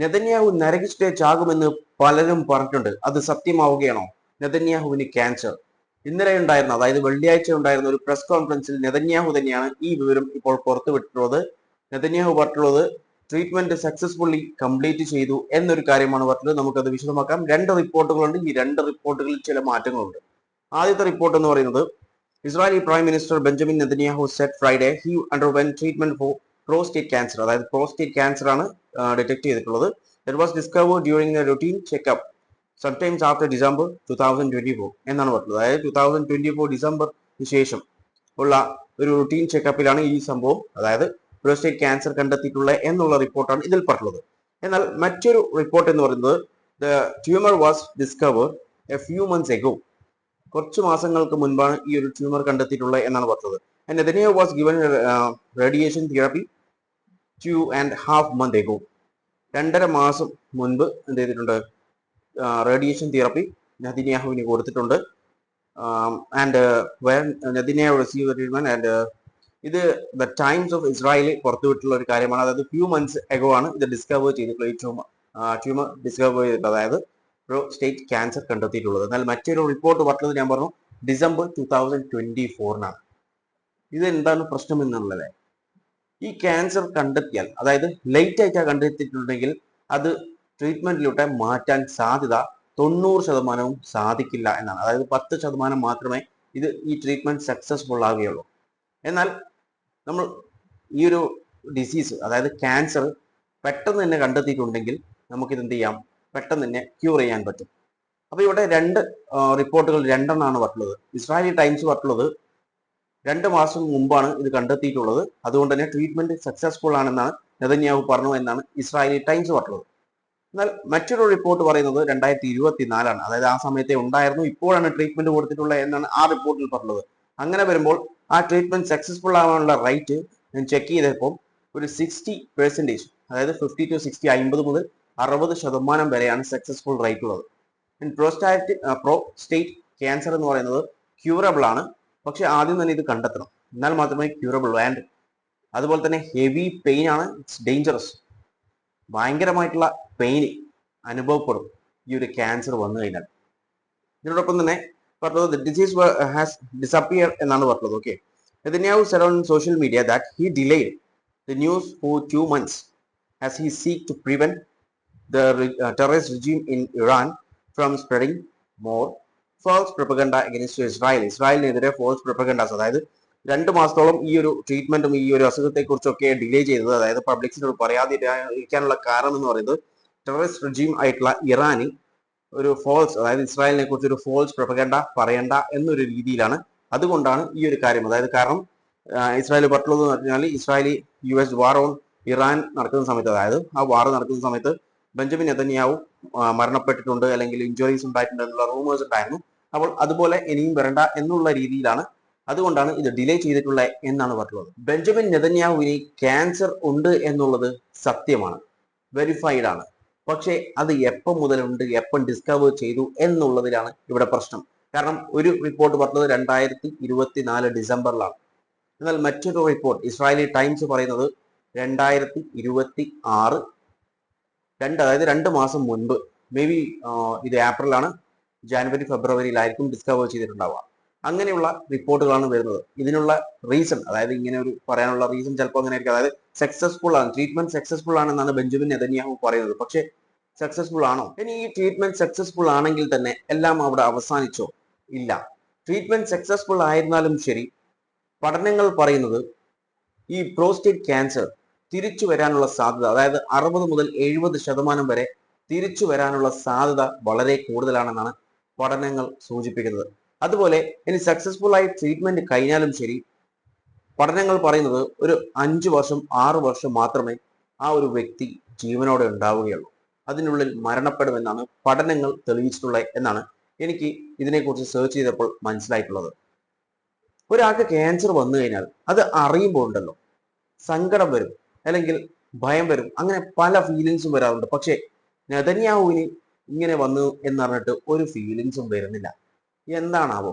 Netanyahu നരകിച്ചിട്ടേ ചാകുമെന്ന് പലരും പറഞ്ഞിട്ടുണ്ട്. അത് സത്യമാവുകയാണോ? നെതന്യാഹുവിന് ക്യാൻസർ. ഇന്നലെ ഉണ്ടായിരുന്ന, അതായത് വെള്ളിയാഴ്ച ഉണ്ടായിരുന്ന ഒരു പ്രസ് കോൺഫറൻസിൽ നെതന്യാഹു തന്നെയാണ് ഈ വിവരം ഇപ്പോൾ പുറത്തുവിട്ടിട്ടുള്ളത്. നെതന്യാഹു പറഞ്ഞിട്ടുള്ളത് ട്രീറ്റ്മെന്റ് സക്സസ്ഫുള്ളി കംപ്ലീറ്റ് ചെയ്തു എന്നൊരു കാര്യമാണ് പറഞ്ഞത്. നമുക്കത് വിശദമാക്കാം. രണ്ട് റിപ്പോർട്ടുകളുണ്ട്. ഈ രണ്ട് റിപ്പോർട്ടുകളിൽ ചില മാറ്റങ്ങളുണ്ട്. ആദ്യത്തെ റിപ്പോർട്ട് എന്ന് പറയുന്നത് Israeli prime minister Benjamin Netanyahu said Friday he underwent treatment for prostate cancer. അതായത് പ്രോസ്റ്റേറ്റ് ക്യാൻസർ ആണ് ഡിറ്റക്ട് ചെയ്തിട്ടുള്ളത്. That was discovered during a routine checkup sometimes after December 2024 എന്നാണ് പറഞ്ഞത്. അതായത് 2024 ഡിസംബറിന് ശേഷം ഉള്ള ഒരു റുട്ടീൻ ചെക്കപ്പിലാണ് ഈ സംഭവം, അതായത് പ്രോസ്റ്റേറ്റ് ക്യാൻസർ കണ്ടെത്തിയിട്ടുള്ള എന്നുള്ള റിപ്പോർട്ടാണ് ഇതിൽ പറഞ്ഞത്. എന്നാൽ മറ്റൊരു റിപ്പോർട്ട് എന്ന് പറയുന്നത് the tumour was discovered A few months ago. കുറച്ച് മാസങ്ങൾക്ക് മുൻപാണ് ഈ ഒരു ട്യൂമർ കണ്ടെത്തിയിട്ടുള്ളത് എന്നാണ് പറഞ്ഞത്. Netanyahu was given radiation therapy 2.5 months ago. 2.5 മാസം മുൻപ് എന്ത് ചെയ്തിട്ടുണ്ട്? റേഡിയേഷൻ തെറാപ്പി നെതന്യാഹുവിന് കൊടുത്തിട്ടുണ്ട്. And when Netanyahu receive treatment and ഇത് ദ ടൈംസ് ഓഫ് ഇസ്രായേലിൽ പുറത്തുവിട്ടുള്ള ഒരു കാര്യമാണ്. അതായത് ഫ്യൂ മന്ത്സ് എഗോ ആണ് ഇത് ഡിസ്കവർ ചെയ്തിട്ടുള്ള ഈ ട്യൂമർ ഡിസ്കവർ ചെയ്തിട്ടുള്ളത്, അതായത് പ്രോസ്റ്റേറ്റ് ക്യാൻസർ കണ്ടെത്തിയിട്ടുള്ളത്. എന്നാൽ മറ്റൊരു റിപ്പോർട്ട് പറഞ്ഞത് ഞാൻ പറഞ്ഞു ഡിസംബർ 2024 ഇത് എന്താണ് പ്രശ്നം എന്നുള്ളത്? ഈ ക്യാൻസർ കണ്ടെത്തിയാൽ, അതായത് ലേറ്റ് ആയിട്ടാണ് കണ്ടെത്തിയിട്ടുണ്ടെങ്കിൽ അത് ട്രീറ്റ്മെന്റിലൂടെ മാറ്റാൻ സാധ്യത 90% സാധിക്കില്ല എന്നാണ്. അതായത് 10% മാത്രമേ ഈ ട്രീറ്റ്മെന്റ് സക്സസ്ഫുൾ ആവുകയുള്ളൂ. എന്നാൽ നമ്മൾ ഈ ഒരു ഡിസീസ്, അതായത് ക്യാൻസർ പെട്ടെന്ന് തന്നെ കണ്ടെത്തിയിട്ടുണ്ടെങ്കിൽ നമുക്കിത് എന്ത് ചെയ്യാം? പെട്ടെന്ന് തന്നെ ക്യൂർ ചെയ്യാൻ പറ്റും. അപ്പൊ ഇവിടെ രണ്ട് റിപ്പോർട്ടുകൾ രണ്ടെണ്ണമാണ് പറഞ്ഞിട്ടുള്ളത്. ഇസ്രായേലി ടൈംസ് പറഞ്ഞിട്ടുള്ളത് 2 മാസം മുമ്പാണ് ഇത് കണ്ടെത്തിയിട്ടുള്ളത്, അതുകൊണ്ട് തന്നെ ട്രീറ്റ്മെന്റ് സക്സസ്ഫുൾ ആണെന്നാണ് നെതന്യാഹു പറഞ്ഞു എന്നാണ് ഇസ്രായേലി ടൈംസ് പറഞ്ഞത്. എന്നാൽ മറ്റൊരു റിപ്പോർട്ട് പറയുന്നത് 2024, അതായത് ആ സമയത്തെ ഉണ്ടായിരുന്നു, ഇപ്പോഴാണ് ട്രീറ്റ്മെന്റ് കൊടുത്തിട്ടുള്ളത് എന്നാണ് ആ റിപ്പോർട്ടിൽ പറഞ്ഞത്. അങ്ങനെ വരുമ്പോൾ ആ ട്രീറ്റ്മെന്റ് സക്സസ്ഫുൾ ആവാനുള്ള റേറ്റ് ഞാൻ ചെക്ക് ചെയ്തപ്പോൾ ഒരു 60%, അതായത് 50 to 60, 50 മുതൽ 60% വരെയാണ് സക്സസ്ഫുൾ റേറ്റ് ഉള്ളത്. പ്രോസ്റ്റേറ്റ് ക്യാൻസർ എന്ന് പറയുന്നത് ക്യൂറബിൾ ആണ്, പക്ഷെ ആദ്യം തന്നെ ഇത് കണ്ടെത്തണം, എന്നാൽ മാത്രമേ ക്യൂറബിൾ. ആൻഡ് അതുപോലെ തന്നെ ഹെവി പെയിൻ ആണ്, ഇറ്റ്സ് ഡേഞ്ചറസ്. ഭയങ്കരമായിട്ടുള്ള പെയിൻ അനുഭവപ്പെടും ഈ ഒരു ക്യാൻസർ വന്നു കഴിഞ്ഞാൽ. ഇതിനോടൊപ്പം തന്നെ പറഞ്ഞത് ഡിസീസ് ഹാസ് ഡിസപ്പിയർ എന്നാണ് പറഞ്ഞത്. Okay, Netanyahu said on social media that he delayed the news for 2 months as he seek to prevent the terrorist regime in Iran from spreading more false propaganda against Israel. ഇസ്രായേലിനെതിരെ false പ്രൊപ്പഗൻഡാസ്, അതായത് 2 മാസത്തോളം ഈ ഒരു ട്രീറ്റ്മെന്റും ഈ ഒരു അസുഖത്തെ കുറിച്ചൊക്കെ delay ചെയ്തത്, അതായത് പബ്ലിക്സിനോട് പറയാതിരിക്കാനുള്ള കാരണം എന്ന് പറയുന്നത് ടെററിസ്റ്റ് റിജീം ആയിട്ടുള്ള ഇറാനി ഒരു ഫോൾസ്, അതായത് ഇസ്രായേലിനെ കുറിച്ച് ഒരു ഫോൾസ് പ്രൊപ്പഗൻഡ പറയണ്ട എന്നൊരു രീതിയിലാണ്. അതുകൊണ്ടാണ് ഈ ഒരു കാര്യം, അതായത് കാരണം ഇസ്രായേൽ പറഞ്ഞുള്ളത് എന്ന് പറഞ്ഞാൽ Israeli US war on Iran നടക്കുന്ന സമയത്ത്, അതായത് ആ വാർ നടക്കുന്ന സമയത്ത് ബെഞ്ചമിൻ നെതന്യാഹു മരണപ്പെട്ടിട്ടുണ്ട് അല്ലെങ്കിൽ ഇഞ്ചുറീസ് ഉണ്ടായിട്ടുണ്ട് എന്നുള്ള റൂമേഴ്സ് ഉണ്ടായിരുന്നു. അപ്പോൾ അതുപോലെ ഇനിയും വരണ്ട എന്നുള്ള രീതിയിലാണ്, അതുകൊണ്ടാണ് ഇത് ഡിലേ ചെയ്തിട്ടുള്ളത് എന്നാണ് പറഞ്ഞത്. ബെഞ്ചമിൻ നെതന്യാഹുവിന് ക്യാൻസർ ഉണ്ട് എന്നുള്ളത് സത്യമാണ്, വെരിഫൈഡ് ആണ്. പക്ഷേ അത് എപ്പം മുതലുണ്ട്, എപ്പം ഡിസ്കവർ ചെയ്തു എന്നുള്ളതിലാണ് ഇവിടെ പ്രശ്നം. കാരണം ഒരു റിപ്പോർട്ട് പറഞ്ഞത് 2024 ഡിസംബറിലാണ്. എന്നാൽ മറ്റൊരു റിപ്പോർട്ട് ഇസ്രായേലി ടൈംസ് പറയുന്നത് 2026, അതായത് 2 മാസം മുൻപ്, മേ ബി ഇത് ഏപ്രിലാണ്, ജാനുവരി ഫെബ്രുവരിയിലായിരിക്കും ഡിസ്കവർ ചെയ്തിട്ടുണ്ടാവുക. അങ്ങനെയുള്ള റിപ്പോർട്ടുകളാണ് വരുന്നത്. ഇതിനുള്ള റീസൺ, അതായത് ഇങ്ങനെ ഒരു പറയാനുള്ള റീസൺ ചിലപ്പോൾ അങ്ങനെ ആയിരിക്കും, അതായത് സക്സസ്ഫുൾ ആണ്, ട്രീറ്റ്മെന്റ് സക്സസ്ഫുൾ ആണെന്നാണ് ബെഞ്ചമിൻ നെതന്യാഹു പറയുന്നത്. പക്ഷേ സക്സസ്ഫുൾ ആണോ? ഇനി ഈ ട്രീറ്റ്മെന്റ് സക്സസ്ഫുൾ ആണെങ്കിൽ തന്നെ എല്ലാം അവിടെ അവസാനിച്ചോ? ഇല്ല. ട്രീറ്റ്മെന്റ് സക്സസ്ഫുൾ ആയിരുന്നാലും ശരി, പഠനങ്ങൾ പറയുന്നത് ഈ പ്രോസ്റ്റേറ്റ് ക്യാൻസർ തിരിച്ചു വരാനുള്ള സാധ്യത, അതായത് 60 മുതൽ 70% വരെ തിരിച്ചു വരാനുള്ള സാധ്യത വളരെ കൂടുതലാണെന്നാണ് പഠനങ്ങൾ സൂചിപ്പിക്കുന്നത്. അതുപോലെ ഇനി സക്സസ്ഫുൾ ആയി ട്രീറ്റ്മെന്റ് കഴിഞ്ഞാലും ശരി, പഠനങ്ങൾ പറയുന്നത് ഒരു 5 വർഷം 6 വർഷം മാത്രമേ ആ ഒരു വ്യക്തി ജീവനോടെ ഉണ്ടാവുകയുള്ളൂ, അതിനുള്ളിൽ മരണപ്പെടുമെന്നാണ് പഠനങ്ങൾ തെളിയിച്ചിട്ടുള്ളത് എന്നാണ് എനിക്ക് ഇതിനെക്കുറിച്ച് സെർച്ച് ചെയ്തപ്പോൾ മനസ്സിലായിട്ടുള്ളത്. ഒരാൾക്ക് ക്യാൻസർ വന്നു കഴിഞ്ഞാൽ അത് അറിയുമ്പോൾ ഉണ്ടല്ലോ, സങ്കടം വരും, അല്ലെങ്കിൽ ഭയം വരും, അങ്ങനെ പല ഫീലിങ്സും വരാറുണ്ട്. പക്ഷെ നെതന്യാഹുവിന് ഇങ്ങനെ വന്നു എന്നറിഞ്ഞിട്ട് ഒരു ഫീലിങ്സും വരുന്നില്ല. എന്താണാവോ?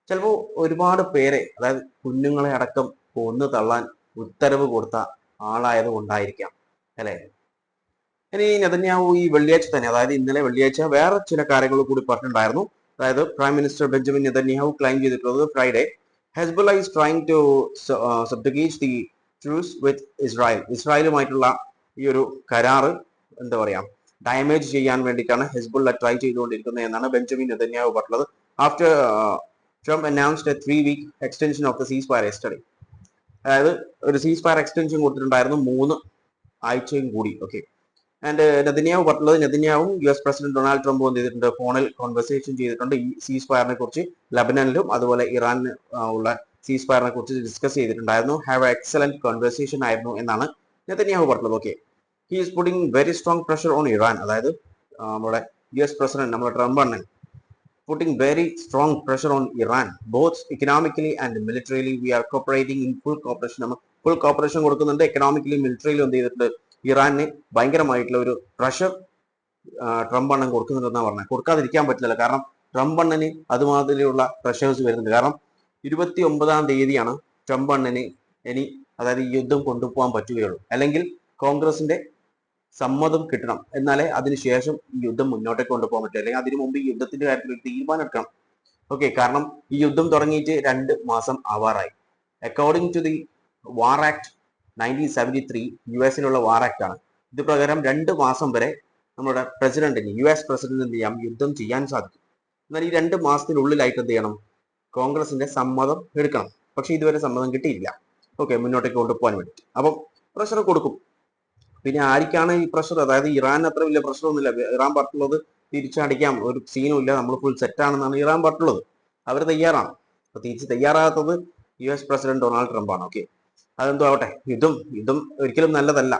ചിലപ്പോൾ ഒരുപാട് പേരെ, അതായത് കുഞ്ഞുങ്ങളെ അടക്കം കൊന്നു തള്ളാൻ ഉത്തരവ് കൊടുത്ത ആളായത് കൊണ്ടായിരിക്കാം, അല്ലെ? ഇനി നെതന്യാഹു ഈ വെള്ളിയാഴ്ച തന്നെ, അതായത് ഇന്നലെ വെള്ളിയാഴ്ച വേറെ ചില കാര്യങ്ങൾ കൂടി പറഞ്ഞിട്ടുണ്ടായിരുന്നു. അതായത് prime minister Benjamin Netanyahu claim ചെയ്തിട്ടുള്ളത് Friday Hezbollah is trying to subjugate the truce with Israel. ഇസ്രായേലുമായിട്ടുള്ള ഈ ഒരു കരാറ് എന്താ പറയാ ഡാമേജ് ചെയ്യാൻ വേണ്ടിയിട്ടാണ് ഹെസ്ബുള്ള ട്രൈ ചെയ്തുകൊണ്ടിരിക്കുന്നത് എന്നാണ് ബെഞ്ചമിൻ നെതന്യാഹു പറഞ്ഞത്. After Trump announced A 3-week extension of the സീസ് ഫയർ യെസ്റ്റർഡേ. അതായത് ഒരു സീസ് ഫയർ എക്സ്റ്റൻഷൻ കൊടുത്തിട്ടുണ്ടായിരുന്നു 3 ആഴ്ചയും കൂടി. ഓക്കെ. ആൻഡ് നെതന്യാഹു പറഞ്ഞത് നെതന്യാഹുവും US പ്രസിഡന്റ് ഡൊണാൾഡ് ട്രംപും എന്ത് ചെയ്തിട്ടുണ്ട്, ഫോണിൽ കോൺവെർസേഷൻ ചെയ്തിട്ടുണ്ട്. ഈ സീസ് ഫയറിനെ കുറിച്ച് ലബനനിലും അതുപോലെ ഇറാനിൽ ഉള്ള സീസ് ഫയറിനെ കുറിച്ച് ഡിസ്കസ് ചെയ്തിട്ടുണ്ടായിരുന്നു. ഹാവ് എക്സലന്റ് കോൺവെർസേഷൻ ആയിരുന്നു എന്നാണ് നെതന്യാഹു പറഞ്ഞത്. Okay. He is putting very strong pressure on Iran. അതായത് നമ്മുടെ US പ്രസിഡന്റ് നമ്മുടെ ട്രംപ് അണ്ണൻ putting very strong pressure on Iran, both economically and militarily. We are cooperating in full cooperation. നമ്മൾ full corporation കൊടുക്കുന്നുണ്ട്. Economically മിലിറ്ററിയിലും എന്ത് ചെയ്തിട്ടുണ്ട്, ഇറാന് ഭയങ്കരമായിട്ടുള്ള ഒരു പ്രഷർ ട്രംപ് അണ്ണൻ കൊടുക്കുന്നുണ്ടെന്നാണ് പറഞ്ഞത്. കൊടുക്കാതിരിക്കാൻ പറ്റില്ല, കാരണം ട്രംപ് അണ്ണന് അതുമാതിരിയുള്ള പ്രഷേഴ്സ് വരുന്നുണ്ട്. കാരണം 29-ാം തീയതിയാണ് ട്രംപ് അണ്ണന് ഇനി അതായത് ഈ യുദ്ധം കൊണ്ടുപോകാൻ പറ്റുകയുള്ളൂ. അല്ലെങ്കിൽ കോൺഗ്രസിന്റെ സമ്മതം കിട്ടണം, എന്നാലേ അതിനുശേഷം ഈ യുദ്ധം മുന്നോട്ടേക്ക് കൊണ്ടുപോകാൻ പറ്റില്ല. അല്ലെങ്കിൽ അതിനു മുമ്പ് ഈ യുദ്ധത്തിന്റെ കാര്യത്തിൽ ഒരു തീരുമാനം എടുക്കണം. ഓക്കെ. കാരണം ഈ യുദ്ധം തുടങ്ങിയിട്ട് 2 മാസം ആവാറായി. According to the war act 1973, US-ലുള്ള വാർ ആക്ട് ആണ്. ഇത് പ്രകാരം 2 മാസം വരെ നമ്മുടെ പ്രസിഡന്റിന് US പ്രസിഡന്റ് എന്ത് ചെയ്യാം, യുദ്ധം ചെയ്യാൻ സാധിക്കും. എന്നാൽ ഈ 2 മാസത്തിനുള്ളിലായിട്ട് എന്ത് ചെയ്യണം, കോൺഗ്രസിന്റെ സമ്മതം എടുക്കണം. പക്ഷെ ഇതുവരെ സമ്മതം കിട്ടിയില്ല. ഓക്കെ. മുന്നോട്ടേക്ക് കൊണ്ടുപോകാൻ വേണ്ടി അപ്പം പ്രഷർ കൊടുക്കും. പിന്നെ ആർക്കാണ് ഈ പ്രഷർ? അതായത് ഇറാൻ അത്ര വലിയ പ്രഷറൊന്നുമില്ല. ഇറാൻ പറഞ്ഞിട്ടുള്ളത് തിരിച്ചടിക്കാം, ഒരു സീനും ഇല്ല, നമ്മൾ ഫുൾ സെറ്റ് ആണെന്നാണ് ഇറാൻ പറഞ്ഞിട്ടുള്ളത്. അവർ തയ്യാറാണ്. അപ്പൊ തിരിച്ച് തയ്യാറാകാത്തത് US പ്രസിഡന്റ് ഡൊണാൾഡ് ട്രംപ് ആണ്. ഓക്കെ. അതെന്തോ ആവട്ടെ, യുദ്ധം ഒരിക്കലും നല്ലതല്ല.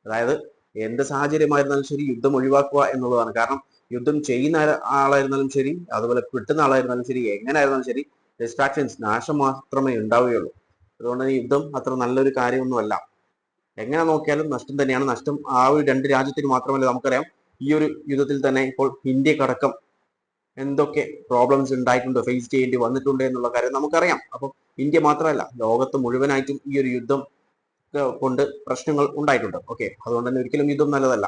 അതായത് എന്ത് സാഹചര്യമായിരുന്നാലും ശരി യുദ്ധം ഒഴിവാക്കുക എന്നുള്ളതാണ്. കാരണം യുദ്ധം ചെയ്യുന്ന ആളായിരുന്നാലും ശരി, അതുപോലെ കിട്ടുന്ന ആളായിരുന്നാലും ശരി, എങ്ങനെ ആയിരുന്നാലും ശരി, ഡിസ്ട്രാക്ഷൻസ്, നാശം മാത്രമേ ഉണ്ടാവുകയുള്ളൂ. അതുകൊണ്ട് തന്നെ യുദ്ധം അത്ര നല്ലൊരു കാര്യമൊന്നുമല്ല. എങ്ങനെ നോക്കിയാലും നഷ്ടം തന്നെയാണ്. നഷ്ടം ആ ഒരു 2 രാജ്യത്തിന് മാത്രമല്ല, നമുക്കറിയാം ഈ ഒരു യുദ്ധത്തിൽ തന്നെ ഇപ്പോൾ ഇന്ത്യക്കടക്കം എന്തൊക്കെ പ്രോബ്ലംസ് ഉണ്ടായിട്ടുണ്ട്, ഫേസ് ചെയ്യേണ്ടി വന്നിട്ടുണ്ട് എന്നുള്ള കാര്യം നമുക്കറിയാം. അപ്പം ഇന്ത്യ മാത്രമല്ല, ലോകത്ത് മുഴുവനായിട്ടും ഈ ഒരു യുദ്ധം കൊണ്ട് പ്രശ്നങ്ങൾ ഉണ്ടായിട്ടുണ്ട്. ഓക്കെ. അതുകൊണ്ട് തന്നെ ഒരിക്കലും യുദ്ധം നല്ലതല്ല.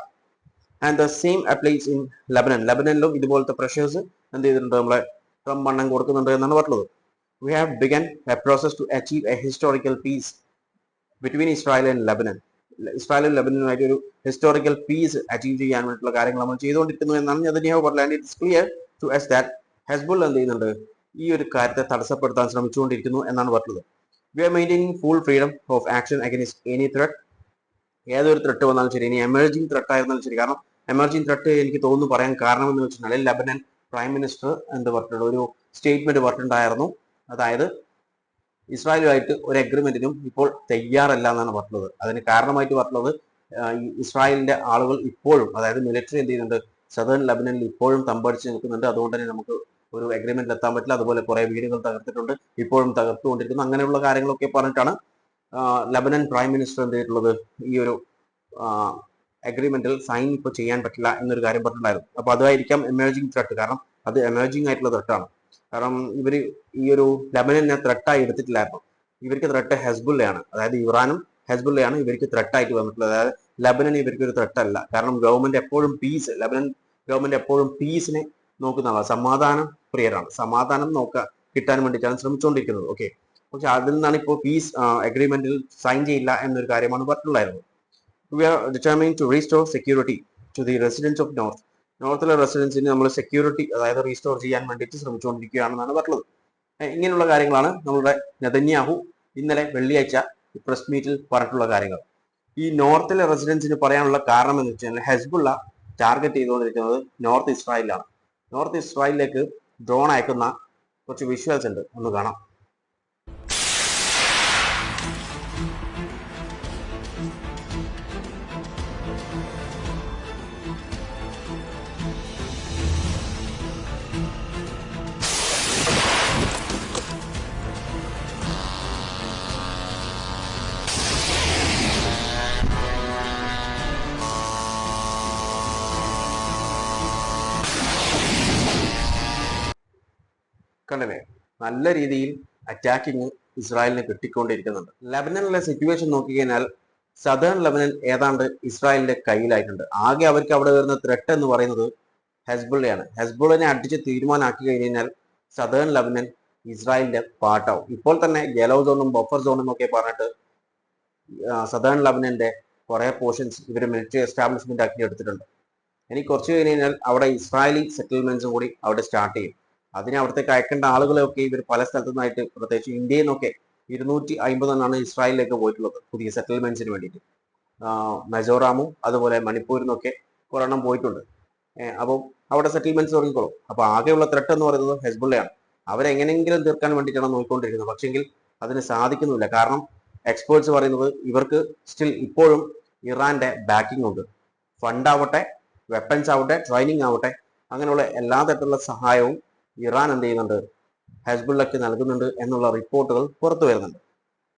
And the same applies in ലബനനിലും ഇതുപോലത്തെ പ്രഷേഴ്സ് എന്ത് ചെയ്തിട്ടുണ്ട്, നമ്മളെ ട്രംപ് അണ്ണൻ കൊടുക്കുന്നുണ്ട് എന്നാണ് പറഞ്ഞത്. We have begun a process to achieve a historical peace between Israel and Lebanon. ഇസ്രായേലും ലബനനുമായിട്ട് ഒരു ഹിസ്റ്റോറിക്കൽ പീസ് അച്ചീവ് ചെയ്യാൻ വേണ്ടിയിട്ടുള്ള കാര്യങ്ങൾ നമ്മൾ ചെയ്തുകൊണ്ടിരിക്കുന്നു എന്നാണ് നെതന്യാഹു പറഞ്ഞത്. It's clear to us that Hezbollah എന്ത് ചെയ്യുന്നുണ്ട്, ഈ ഒരു കാര്യത്തെ തടസ്സപ്പെടുത്താൻ ശ്രമിച്ചുകൊണ്ടിരിക്കുന്നു എന്നാണ് പറഞ്ഞത്. We are maintaining full freedom of action against any threat. ഏതൊരു ത്രെട്ട് വന്നാലും ശരി, ഇനി എമർജിംഗ് ത്രെട്ട് ആയിരുന്നാലും ശരി. കാരണം എമർജിംഗ് ത്രെട്ട് എനിക്ക് തോന്നുന്നു പറയാൻ കാരണം എന്ന് വെച്ചിട്ടുണ്ടെങ്കിൽ ലബനൻ പ്രൈം മിനിസ്റ്റർ എന്ത് പറഞ്ഞിട്ടുണ്ട്, ഒരു സ്റ്റേറ്റ്മെന്റ് പറഞ്ഞിട്ടുണ്ടായിരുന്നു. അതായത് ഇസ്രായേലുമായിട്ട് ഒരു അഗ്രിമെന്റിനും ഇപ്പോൾ തയ്യാറല്ല എന്നാണ് പറഞ്ഞത്. അതിന് കാരണമായിട്ട് പറഞ്ഞത് ഇസ്രായേലിന്റെ ആളുകൾ ഇപ്പോഴും, അതായത് മിലിറ്ററി എന്ത് ചെയ്യുന്നുണ്ട്, സദേൺ ലബനനിൽ ഇപ്പോഴും തമ്പടിച്ച് നിൽക്കുന്നുണ്ട്. അതുകൊണ്ട് തന്നെ നമുക്ക് ഒരു അഗ്രിമെന്റിൽ എത്താൻ പറ്റില്ല. അതുപോലെ കുറെ വീടുകൾ തകർത്തിട്ടുണ്ട്, ഇപ്പോഴും തകർത്തുകൊണ്ടിരിക്കുന്നു. അങ്ങനെയുള്ള കാര്യങ്ങളൊക്കെ പറഞ്ഞിട്ടാണ് ലബനൻ പ്രൈം മിനിസ്റ്റർ എന്ത് ചെയ്തിട്ടുള്ളത്, ഈ ഒരു അഗ്രിമെന്റിൽ സൈൻ ഇപ്പോൾ ചെയ്യാൻ പറ്റില്ല എന്നൊരു കാര്യം പറഞ്ഞിട്ടുണ്ടായിരുന്നു. അപ്പൊ അതായിരിക്കാം എമർജിംഗ് ത്രെട്ട്. കാരണം അത് എമർജിംഗ് ആയിട്ടുള്ള ത്രെട്ടാണ്. കാരണം ഇവർ ഈ ഒരു ലബനനെ ത്രെട്ടായി എടുത്തിട്ടില്ലായിരുന്നു. ഇവർക്ക് ത്രെട്ട് ഹെസ്ബുള്ളയാണ്. അതായത് ഇറാനും ഹെസ്ബുള്ളയാണ് ഇവർക്ക് ത്രെട്ടായിട്ട് വന്നിട്ടുള്ളത്. അതായത് ലബനൻ ഇവർക്ക് ഒരു ത്രെട്ടല്ല. കാരണം ഗവൺമെന്റ് എപ്പോഴും പീസ്, ലബനൻ ഗവൺമെന്റ് എപ്പോഴും പീസിനെ നോക്കുന്നതാണ്, സമാധാനം പ്രിയരാണ്. സമാധാനം കിട്ടാൻ വേണ്ടിയിട്ടാണ് ശ്രമിച്ചുകൊണ്ടിരിക്കുന്നത്. ഓക്കെ. പക്ഷെ അതിൽ നിന്നാണ് ഇപ്പോൾ പീസ് അഗ്രിമെന്റിൽ സൈൻ ചെയ്യില്ല എന്നൊരു കാര്യമാണ് പറഞ്ഞിട്ടുണ്ടായിരുന്നത്. We are determining to restore security to the residents of നോർത്തിലെ റെസിഡൻസിന് നമ്മൾ സെക്യൂരിറ്റി, അതായത് റീസ്റ്റോർ ചെയ്യാൻ വേണ്ടിയിട്ട് ശ്രമിച്ചുകൊണ്ടിരിക്കുകയാണെന്നാണ് പറഞ്ഞത്. ഇങ്ങനെയുള്ള കാര്യങ്ങളാണ് നമ്മുടെ നെതന്യാഹു ഇന്നലെ വെള്ളിയാഴ്ച പ്രസ് മീറ്റിൽ പറഞ്ഞിട്ടുള്ള കാര്യങ്ങൾ. ഈ നോർത്തിലെ റെസിഡൻസിന് പറയാനുള്ള കാരണം എന്ന് വെച്ചാൽ ഹെസ്ബുള്ള ടാർഗറ്റ് ചെയ്തുകൊണ്ടിരിക്കുന്നത് നോർത്ത് ഇസ്രായേലാണ്. നോർത്ത് ഇസ്രായേലിലേക്ക് ഡ്രോൺ അയക്കുന്ന കുറച്ച് വിഷ്വൽസ് ഉണ്ട്, ഒന്ന് കാണാം. കണ്ടല്ലേ, നല്ല രീതിയിൽ അറ്റാക്കിങ് ഇസ്രായേലിന് കിട്ടിക്കൊണ്ടിരിക്കുന്നുണ്ട്. ലബനനിലെ സിറ്റുവേഷൻ നോക്കിക്കഴിഞ്ഞാൽ സദേൺ ലെബനൻ ഏതാണ്ട് ഇസ്രായേലിന്റെ കയ്യിലായിട്ടുണ്ട്. ആകെ അവർക്ക് അവിടെ വരുന്ന ത്രെട്ട് എന്ന് പറയുന്നത് ഹെസ്ബുള്ളയാണ്. ഹെസ്ബുള്ളിനെ അടിച്ച് തീരുമാനമാക്കി കഴിഞ്ഞാൽ സദേൺ ലെബനൻ ഇസ്രായേലിന്റെ പാട്ടാവും. ഇപ്പോൾ തന്നെ യെലോ സോണും ബഫർ സോണും ഒക്കെ പറഞ്ഞിട്ട് സദേൺ ലെബനന്റെ കുറെ പോർഷൻസ് ഇവർ മിലിറ്ററി എസ്റ്റാബ്ലിഷ്മെന്റ് ആക്കി എടുത്തിട്ടുണ്ട്. ഇനി കുറച്ച് കഴിഞ്ഞ് കഴിഞ്ഞാൽ അവിടെ ഇസ്രായേലി സെറ്റിൽമെന്റ്സും കൂടി അവിടെ സ്റ്റാർട്ട് ചെയ്യും. അതിന് അവിടത്തേക്ക് അയക്കേണ്ട ആളുകളെയൊക്കെ ഇവർ പല സ്ഥലത്തു നിന്നായിട്ട്, പ്രത്യേകിച്ച് ഇന്ത്യയിൽ നിന്നൊക്കെ 250 ഇസ്രായേലിലേക്ക് പോയിട്ടുള്ളത് പുതിയ സെറ്റിൽമെന്റ്സിന് വേണ്ടിയിട്ട്. മിസോറാമും അതുപോലെ മണിപ്പൂരിൽ നിന്നൊക്കെ ഒരെണ്ണം പോയിട്ടുണ്ട്. അപ്പം അവിടെ സെറ്റിൽമെന്റ്സ് തുടങ്ങിക്കോളും. അപ്പൊ ആകെയുള്ള ത്രെട്ട് എന്ന് പറയുന്നത് ഹെസ്ബുള്ളയാണ്. അവരെങ്ങനെയെങ്കിലും തീർക്കാൻ വേണ്ടിയിട്ടാണ് നോക്കിക്കൊണ്ടിരിക്കുന്നത്. പക്ഷെങ്കിൽ അതിന് സാധിക്കുന്നില്ല. കാരണം എക്സ്പേർട്സ് പറയുന്നത് ഇവർക്ക് സ്റ്റിൽ ഇപ്പോഴും ഇറാന്റെ ബാക്കിംഗ് ഉണ്ട്. ഫണ്ട് ആവട്ടെ, വെപ്പൺസ് ആവട്ടെ, ട്രെയിനിങ് ആവട്ടെ, അങ്ങനെയുള്ള എല്ലാ തരത്തിലുള്ള സഹായവും ഇറാൻ എന്ത് ചെയ്യുന്നുണ്ട്, ഹെസ്ബുള്ളക്ക് നൽകുന്നുണ്ട് എന്നുള്ള റിപ്പോർട്ടുകൾ പുറത്തു വരുന്നുണ്ട്.